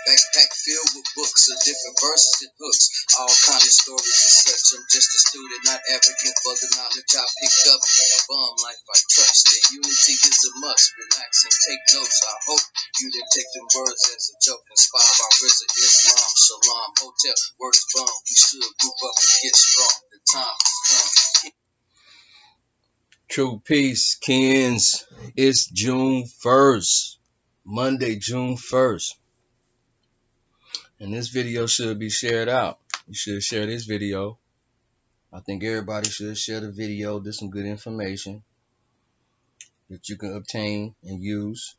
Backpack filled with books of different verses and hooks. All kind of stories and such. I'm just a student, not advocate for the knowledge I picked up. And bomb life I trust. And unity is a must. Relax and take notes. I hope you didn't take them words as a joke. Inspired by Rizza, Islam, Shalom, Hotel, word is bomb. You should group up and get strong. The time has come. True peace, Kens. It's June 1st. Monday, June 1st. And this video should be shared out. You should share this video. I think everybody should share the video. There's some good information that you can obtain and use.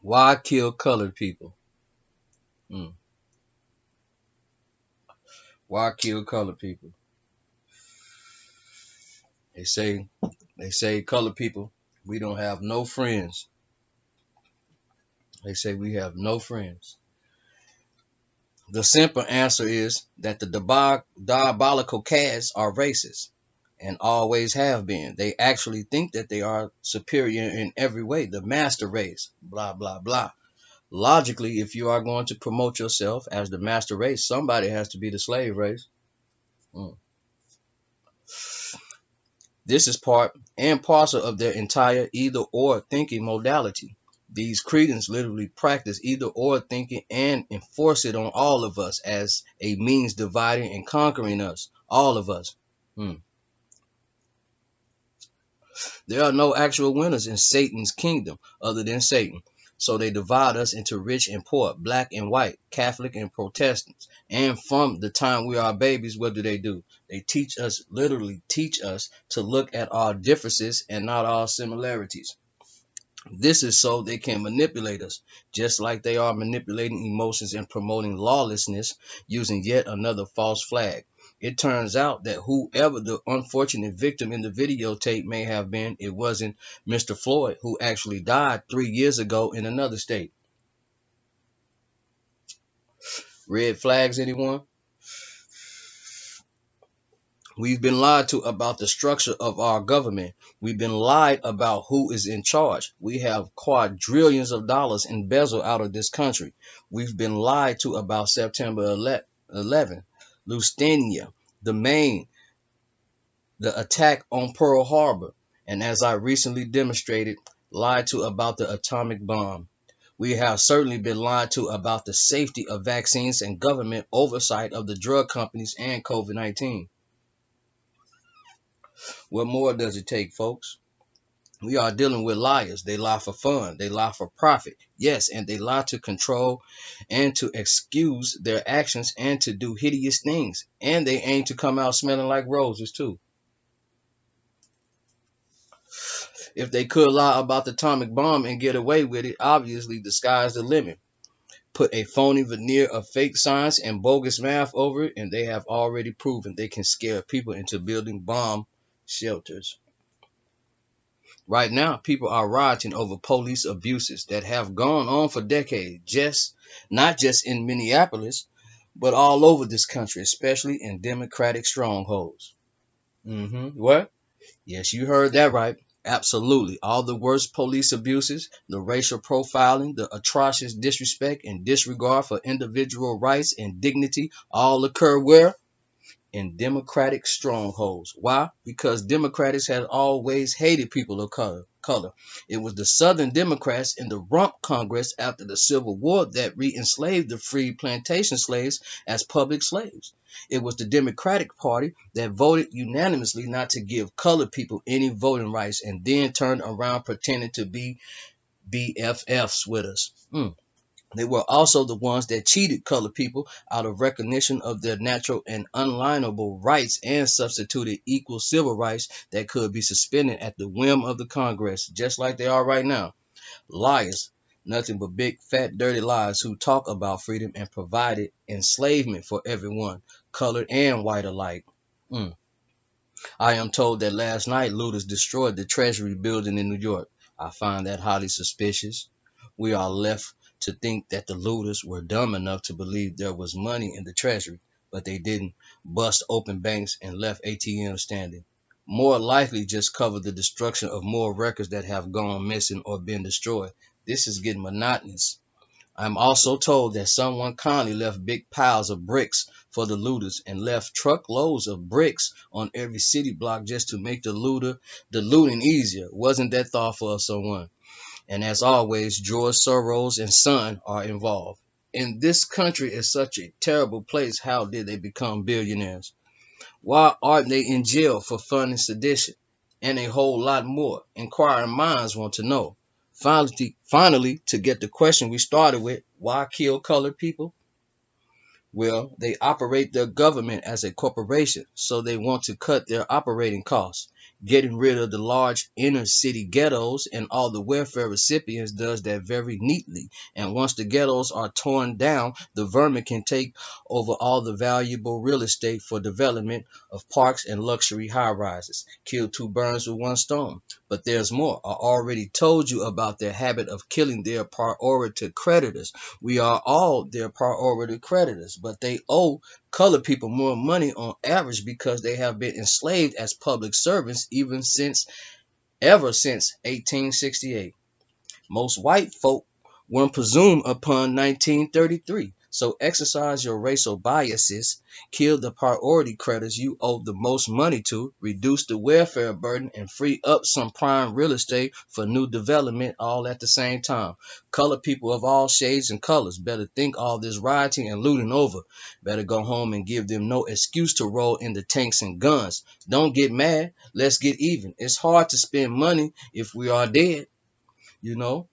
Why kill colored people? Why kill colored people? They say colored people, we don't have no friends. They say we have no friends. The simple answer is that the diabolical casts are racist and always have been. They actually think that they are superior in every way, the master race, blah, blah, blah. Logically, if you are going to promote yourself as the master race, somebody has to be the slave race. This is part and parcel of their entire either or thinking modality. These cretins literally practice either or thinking and enforce it on all of us as a means dividing and conquering us, all of us. There are no actual winners in Satan's kingdom other than Satan. So they divide us into rich and poor, black and white, Catholic and Protestants. And from the time we are babies, what do? They teach us, literally teach us to look at our differences and not our similarities. This is so they can manipulate us, just like they are manipulating emotions and promoting lawlessness using yet another false flag. It turns out that whoever the unfortunate victim in the videotape may have been, it wasn't Mr. Floyd, who actually died 3 years ago in another state. Red flags, anyone? We've been lied to about the structure of our government. We've been lied about who is in charge. We have quadrillions of dollars embezzled out of this country. We've been lied to about September 11, Lusitania, the Maine, the attack on Pearl Harbor, and as I recently demonstrated, lied to about the atomic bomb. We have certainly been lied to about the safety of vaccines and government oversight of the drug companies and COVID-19. What more does it take, folks? We are dealing with liars. They lie for fun. They lie for profit. Yes, and they lie to control and to excuse their actions and to do hideous things. And they aim to come out smelling like roses, too. If they could lie about the atomic bomb and get away with it, obviously the sky's the limit. Put a phony veneer of fake science and bogus math over it, and they have already proven they can scare people into building bomb shelters. Right now, people are rioting over police abuses that have gone on for decades, not just in Minneapolis, but all over this country, especially in Democratic strongholds. What? Yes, you heard that right. Absolutely. All the worst police abuses, the racial profiling, the atrocious disrespect and disregard for individual rights and dignity all occur where? In Democratic strongholds. Why? Because Democrats have always hated people of color. It was the Southern Democrats in the Rump Congress after the Civil War that re-enslaved the free plantation slaves as public slaves. It was the Democratic Party that voted unanimously not to give colored people any voting rights and then turned around pretending to be BFFs with us. They were also the ones that cheated colored people out of recognition of their natural and unalienable rights and substituted equal civil rights that could be suspended at the whim of the Congress, just like they are right now. Liars, nothing but big, fat, dirty lies who talk about freedom and provided enslavement for everyone, colored and white alike. I am told that last night looters destroyed the Treasury building in New York. I find that highly suspicious. We are left to think that the looters were dumb enough to believe there was money in the Treasury, but they didn't bust open banks and left ATMs standing. more likely just cover the destruction of more records that have gone missing or been destroyed. This is getting monotonous. I'm also told that someone kindly left big piles of bricks for the looters and left truckloads of bricks on every city block just to make the looting easier. Wasn't that thoughtful of someone? And as always, George Soros and son are involved. And this country is such a terrible place. How did they become billionaires? Why aren't they in jail for funding sedition? And a whole lot more. Inquiring minds want to know. Finally, to get the question we started with, why kill colored people? Well, they operate their government as a corporation, so they want to cut their operating costs. Getting rid of the large inner city ghettos and all the welfare recipients does that very neatly. And once the ghettos are torn down, the vermin can take over all the valuable real estate for development of parks and luxury high rises. Kill two birds with one stone. But there's more. I already told you about their habit of killing their priority creditors. We are all their priority creditors, but they owe colored people more money on average because they have been enslaved as public servants ever since 1868. Most white folk weren't presumed upon 1933. So exercise your racial biases, kill the priority creditors you owe the most money to, reduce the welfare burden, and free up some prime real estate for new development all at the same time. Colored people of all shades and colors better think all this rioting and looting over. Better go home and give them no excuse to roll in the tanks and guns. Don't get mad. Let's get even. It's hard to spend money if we are dead. You know,